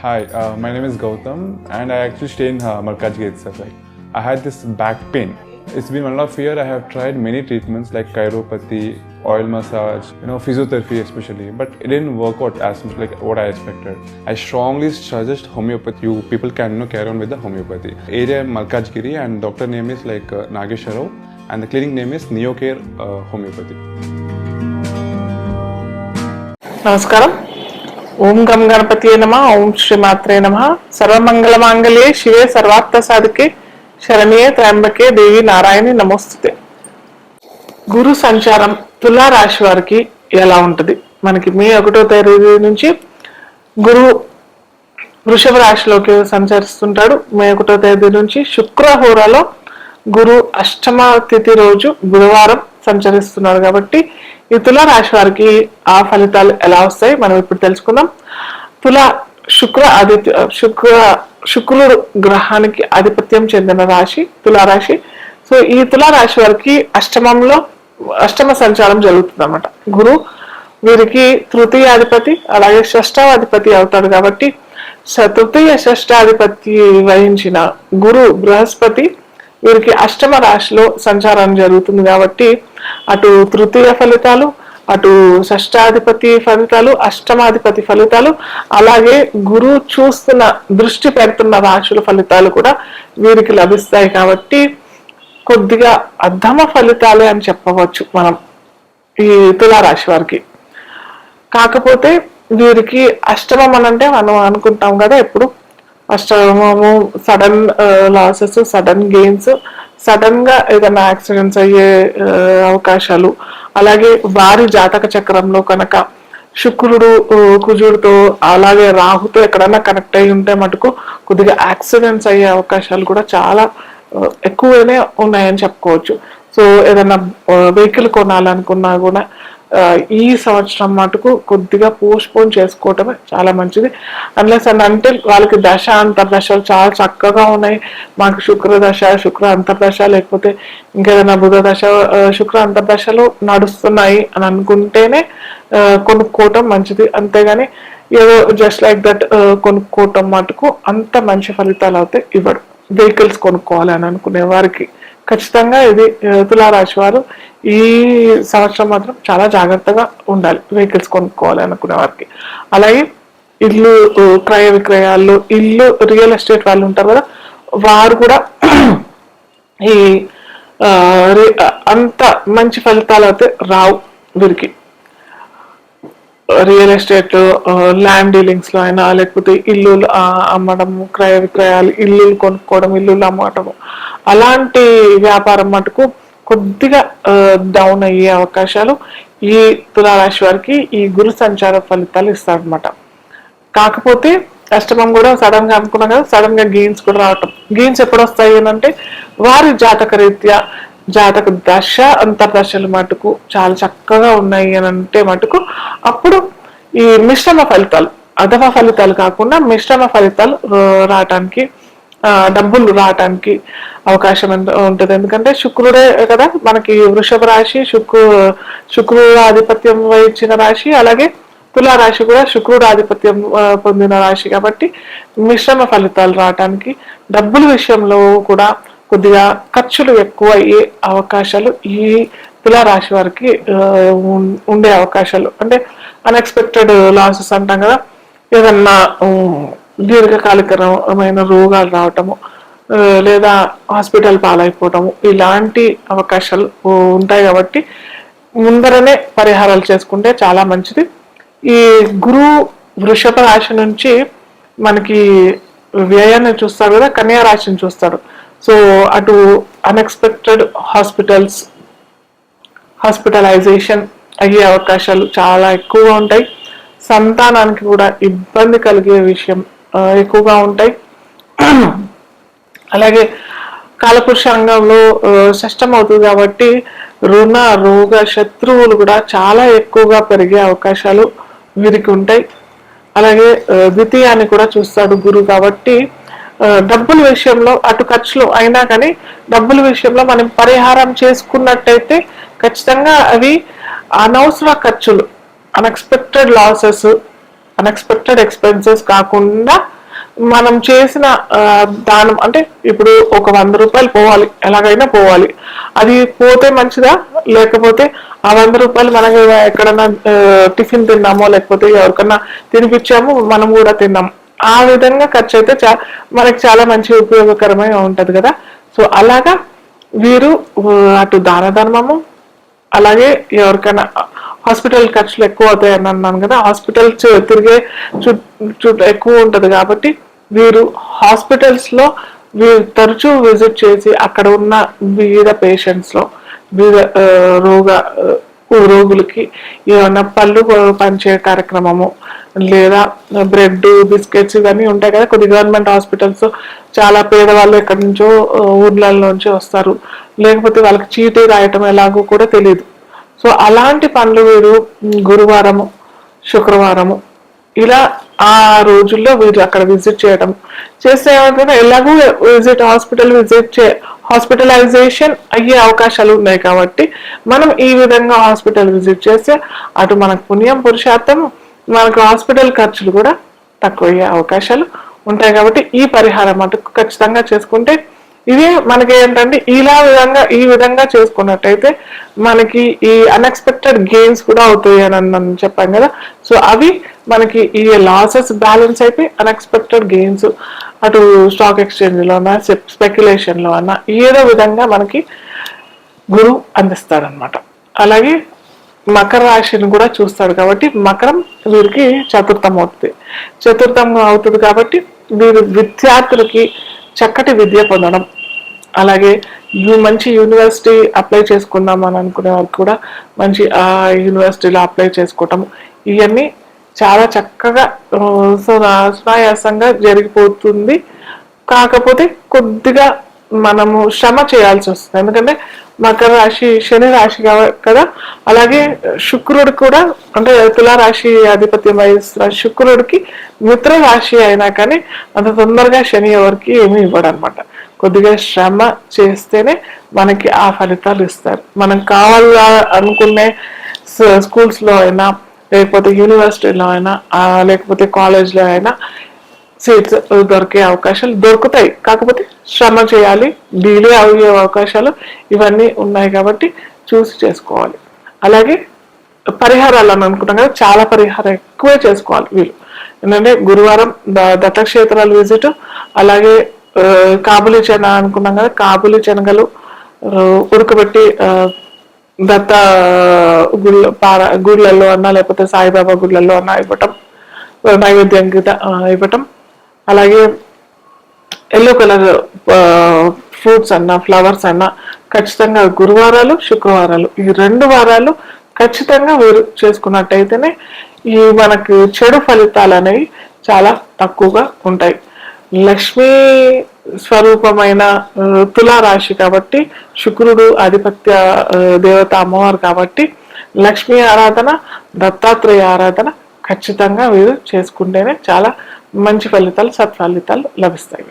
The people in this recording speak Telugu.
Hi, my name is Gautam and I actually stay in Malkajgiri itself. I had this back pain. It's been 1.5 years. I have tried many treatments like chiropathy, oil massage, physiotherapy especially, but it didn't work out as much like what I expected. I strongly suggest homeopathy. You people can carry on with the homeopathy. Area Malkajgiri and doctor name is like Nageswar Rao and the clinic name is Neocare Homeopathy. నమస్కారం. ఓం గం గణపతి నమ. ఓం శ్రీ మాత్రే నమ. సర్వమంగళ మాంగళ్యే శివే సర్వార్థ సాధికే శరణ్యే త్రయంబకే దేవి నారాయణి నమోస్తుతే. గురు సంచారం తులా రాశి వారికి ఎలా ఉంటుంది? మనకి మే 1వ తేదీ నుంచి గురు వృషభ రాశిలోకి సంచరిస్తుంటాడు. మే 1వ తేదీ నుంచి శుక్రహోరాలో గురు అష్టమ తిథి రోజు బుధవారం సంచరిస్తున్నారు కాబట్టి ఈ తులా రాశి వారికి ఆ ఫలితాలు ఎలా వస్తాయి మనం ఇప్పుడు తెలుసుకుందాం. శుక్రుడు గ్రహానికి ఆధిపత్యం చెందిన రాశి తులారాశి. సో ఈ తులారాశి వారికి అష్టమ సంచారం జరుగుతుంది అన్నమాట. గురు వీరికి తృతీయాధిపతి అలాగే షష్టాధిపతి అవుతాడు కాబట్టి తృతీయ షష్టాధిపతి వహించిన గురు బృహస్పతి వీరికి అష్టమ రాశిలో సంచారం జరుగుతుంది కాబట్టి అటు తృతీయ ఫలితాలు, అటు షష్టాధిపతి ఫలితాలు, అష్టమాధిపతి ఫలితాలు, అలాగే గురువు దృష్టి పెడుతున్న రాశుల ఫలితాలు కూడా వీరికి లభిస్తాయి కాబట్టి కొద్దిగా అధమ ఫలితాలే అని చెప్పవచ్చు మనం ఈ తులారాశి వారికి. కాకపోతే వీరికి అష్టమం అనంటే మనం అనుకుంటాం కదా ఎప్పుడు అష్టమము sudden losses, sudden gains, sudden గా ఏదైనా యాక్సిడెంట్స్ అయ్యే అవకాశాలు, అలాగే వారి జాతక చక్రంలో కనుక శుక్రుడు కుజుడితో అలాగే రాహుతో ఎక్కడన్నా కనెక్ట్ అయి ఉంటే మటుకు కొద్దిగా యాక్సిడెంట్స్ అయ్యే అవకాశాలు కూడా చాలా ఎక్కువనే ఉన్నాయని చెప్పుకోవచ్చు. సో ఏదైనా వెహికల్ కొనాలనుకున్నా కూడా ఈ సంవత్సరం మటుకు కొద్దిగా పోస్ట్పోన్ చేసుకోవటమే చాలా మంచిది. అన్లెస్ అంటే వాళ్ళకి దశ అంతర్దశలు చాలా చక్కగా ఉన్నాయి, మాకు శుక్ర అంతర్దశ లేకపోతే ఇంకేదైనా బుధ దశ శుక్ర అంతర్దశలు నడుస్తున్నాయి అని అనుకుంటేనే కొనుక్కోవటం మంచిది. అంతేగాని ఏదో జస్ట్ లైక్ దట్ కొనుక్కోవటం మటుకు అంత మంచి ఫలితాలు అయితే ఇవ్వడు. వెహికల్స్ కొనుక్కోవాలి అని అనుకునే వారికి ఖచ్చితంగా ఇది తులారాశి వారు ఈ సంవత్సరం మాత్రం చాలా జాగ్రత్తగా ఉండాలి వెహికల్స్ కొనుక్కోవాలి అనుకునే వారికి. అలాగే ఇల్లు క్రయ విక్రయాల్లో రియల్ ఎస్టేట్ వాళ్ళు ఉంటారు కదా, వారు కూడా ఈ అంత మంచి ఫలితాలు అయితే రావు వీరికి. రియల్ ఎస్టేట్ ల్యాండ్ డీలింగ్స్ లో అయినా లేకపోతే ఇల్లు అమ్మడము, క్రయ విక్రయాలు, ఇల్లు కొనుక్కోవడం, ఇల్లు అమ్మటము, అలాంటి వ్యాపారం మటుకు కొద్దిగా డౌన్ అయ్యే అవకాశాలు ఈ తులారాశి వారికి ఈ గురు సంచార ఫలితాలు ఇస్తారనమాట. కాకపోతే అష్టమం కూడా సడన్ గా అనుకున్నాం కదా, సడన్ గా గెయిన్స్ కూడా రావటం. గెయిన్స్ ఎప్పుడు వస్తాయి అంటే వారి జాతక రీత్యా జాతక దశ అంతర్దశలు మటుకు చాలా చక్కగా ఉన్నాయి అని అంటే మటుకు అప్పుడు ఈ మిశ్రమ ఫలితాలు, అధమ ఫలితాలు కాకుండా మిశ్రమ ఫలితాలు రావటానికి, డబ్బులు రావటానికి అవకాశం ఉంటుంది. ఎందుకంటే శుక్రుడే కదా మనకి వృషభ రాశి, శుక్రుడు ఆధిపత్యం వహించిన రాశి, అలాగే తులారాశి కూడా శుక్రుడు ఆధిపత్యం పొందిన రాశి కాబట్టి మిశ్రమ ఫలితాలు రావటానికి, డబ్బుల విషయంలో కూడా కొద్దిగా ఖర్చులు ఎక్కువ అయ్యే అవకాశాలు ఈ తులారాశి వారికి ఉండే అవకాశాలు. అంటే అన్ఎక్స్పెక్టెడ్ లాసెస్ అంటాం కదా, ఏదన్నా దీర్ఘకాలికమైన రోగాలు రావటము లేదా హాస్పిటల్ పాలైపోవటము ఇలాంటి అవకాశాలు ఉంటాయి కాబట్టి ముందరనే పరిహారాలు చేసుకుంటే చాలా మంచిది. ఈ గురువు వృషభ రాశి నుంచి మనకి వ్యయాన్ని చూస్తాడు కదా, కన్యా రాశిని చూస్తాడు. సో అటు అన్ఎక్స్పెక్టెడ్ హాస్పిటలైజేషన్ అయ్యే అవకాశాలు చాలా ఎక్కువగా ఉంటాయి. సంతానానికి కూడా ఇబ్బంది కలిగే విషయం ఎక్కువగా ఉంటాయి. అలాగే కాలపురుషాంగంలో షష్టం అవుతుంది కాబట్టి రుణ రోగ శత్రువులు కూడా చాలా ఎక్కువగా పెరిగే అవకాశాలు వీరికి ఉంటాయి. అలాగే ద్వితీయాన్ని కూడా చూస్తాడు గురువు కాబట్టి డబ్బుల విషయంలో అటు ఖర్చులు అయినా కానీ డబ్బుల విషయంలో మనం పరిహారం చేసుకున్నట్టయితే ఖచ్చితంగా అవి అనవసర ఖర్చులు, అన్ఎక్స్పెక్టెడ్ లాసెస్, అన్ఎక్స్పెక్టెడ్ ఎక్స్పెన్సెస్ కాకుండా మనం చేసిన దానం అంటే ఇప్పుడు ఒక 100 రూపాయలు పోవాలి, ఎలాగైనా పోవాలి. అది పోతే మంచిదా, లేకపోతే ఆ 100 రూపాయలు మనకి ఎక్కడన్నా టిఫిన్ తిన్నామో లేకపోతే ఎవరికన్నా తినిపించామో మనం కూడా తిన్నాం, ఆ విధంగా ఖర్చు అయితే మనకి చాలా మంచి ఉపయోగకరమై ఉంటది కదా. సో అలాగా వీరు అటు దాన ధర్మము, అలాగే ఎవరికైనా హాస్పిటల్ ఖర్చులు ఎక్కువ అవుతాయి అని అన్నాను కదా, హాస్పిటల్ తిరిగే చుట్టూ ఎక్కువ ఉంటది కాబట్టి వీరు హాస్పిటల్స్ లో వీరు తరచూ విజిట్ చేసి అక్కడ ఉన్న వివిధ పేషెంట్స్ లో వివిధ రోగులకి ఏమన్నా పళ్ళు పంచే కార్యక్రమము, లేదా బ్రెడ్ బిస్కెట్స్ ఇవన్నీ ఉంటాయి కదా. కొన్ని గవర్నమెంట్ హాస్పిటల్స్ చాలా పేదవాళ్ళు ఎక్కడి నుంచో ఊర్లలోంచి వస్తారు, లేకపోతే వాళ్ళకి చీటీ రాయటం ఎలాగో కూడా తెలియదు. సో అలాంటి పనులు వీరు గురువారము, శుక్రవారము ఇలా ఆ రోజుల్లో వీరు అక్కడ విజిట్ చేయడం చేస్తే ఏమంటే ఎలాగూ హాస్పిటలైజేషన్ అయ్యే అవకాశాలు ఉన్నాయి కాబట్టి మనం ఈ విధంగా హాస్పిటల్ విజిట్ చేస్తే అటు మనకు పుణ్యం పురుషార్థం, మనకు హాస్పిటల్ ఖర్చులు కూడా తక్కువ అయ్యే అవకాశాలు ఉంటాయి. కాబట్టి ఈ పరిహారం మటుకు ఖచ్చితంగా చేసుకుంటే ఇది మనకి ఏంటంటే ఈ విధంగా చేసుకున్నట్టయితే మనకి ఈ అన్ఎక్స్పెక్టెడ్ గెయిన్స్ కూడా అవుతాయి అని చెప్పాం కదా. సో అవి మనకి ఈ లాసెస్ బ్యాలెన్స్ అయిపోయి అన్ఎక్స్పెక్టెడ్ గెయిన్స్ అటు స్టాక్ ఎక్స్చేంజ్ లో అన్నా స్పెక్యులేషన్ లో అన్నా ఏదో విధంగా మనకి గురువు అందిస్తాడనమాట. అలాగే మకర రాశిని కూడా చూస్తాడు కాబట్టి మకరం వీరికి చతుర్థం అవుతుంది కాబట్టి వీరు విద్యార్థులకి చక్కటి విద్య పొందడం, అలాగే మంచి యూనివర్సిటీ అప్లై చేసుకుందాం అని అనుకునే వారికి కూడా మంచి ఆ యూనివర్సిటీలో అప్లై చేసుకోవటం, ఇవన్నీ చాలా చక్కగా సునాయాసంగా జరిగిపోతుంది. కాకపోతే కొద్దిగా మనము శ్రమ చేయాల్సి వస్తుంది, ఎందుకంటే మకర రాశి శని రాశి కదా. అలాగే శుక్రుడు కూడా అంటే తులారాశి ఆధిపత్యం వహిస్తున్న శుక్రుడికి మిత్ర రాశి అయినా కానీ అంత తొందరగా శని ఎవరికి ఏమి ఇవ్వడు అనమాట. కొద్దిగా శ్రమ చేస్తేనే మనకి ఆ ఫలితాలు ఇస్తారు. మనం కావాలా అనుకునే స్కూల్స్ లో అయినా, లేకపోతే యూనివర్సిటీలో అయినా, లేకపోతే కాలేజ్లో అయినా సీట్స్ దొరికే అవకాశాలు దొరుకుతాయి. కాకపోతే శ్రమ చేయాలి, డిలే అయ్యే అవకాశాలు ఇవన్నీ ఉన్నాయి కాబట్టి చూసి చేసుకోవాలి. అలాగే పరిహారాలు అని అనుకుంటాం కదా, చాలా పరిహారం ఎక్కువే చేసుకోవాలి వీళ్ళు. ఏంటంటే గురువారం దత్తక్షేత్రాలు విజిట్, అలాగే కాబులి చెన అనుకున్నాం కదా, కాబులి శనగలు ఉడకబెట్టి దత్త గుళ్ళల్లో అన్నా లేకపోతే సాయిబాబా గుళ్ళల్లో అన్నా ఇవ్వటం, నైవేద్యం ఇవ్వటం. అలాగే ఎల్లో కలర్ ఫ్రూట్స్ అన్నా ఫ్లవర్స్ అన్నా ఖచ్చితంగా గురువారాలు శుక్రవారాలు ఈ 2 వారాలు ఖచ్చితంగా వీరు చేసుకున్నట్టయితేనే ఈ మనకు చెడు ఫలితాలు అనేవి చాలా తక్కువగా ఉంటాయి. లక్ష్మీ స్వరూపమైన తులారాశి కాబట్టి శుక్రుడు ఆధిపత్య దేవత అమ్మవారు కాబట్టి లక్ష్మీ ఆరాధన, దత్తాత్రేయ ఆరాధన ఖచ్చితంగా వీరు చేసుకుంటేనే చాలా మంచి ఫలితాలు సత్ఫలితాలు లభిస్తాయి.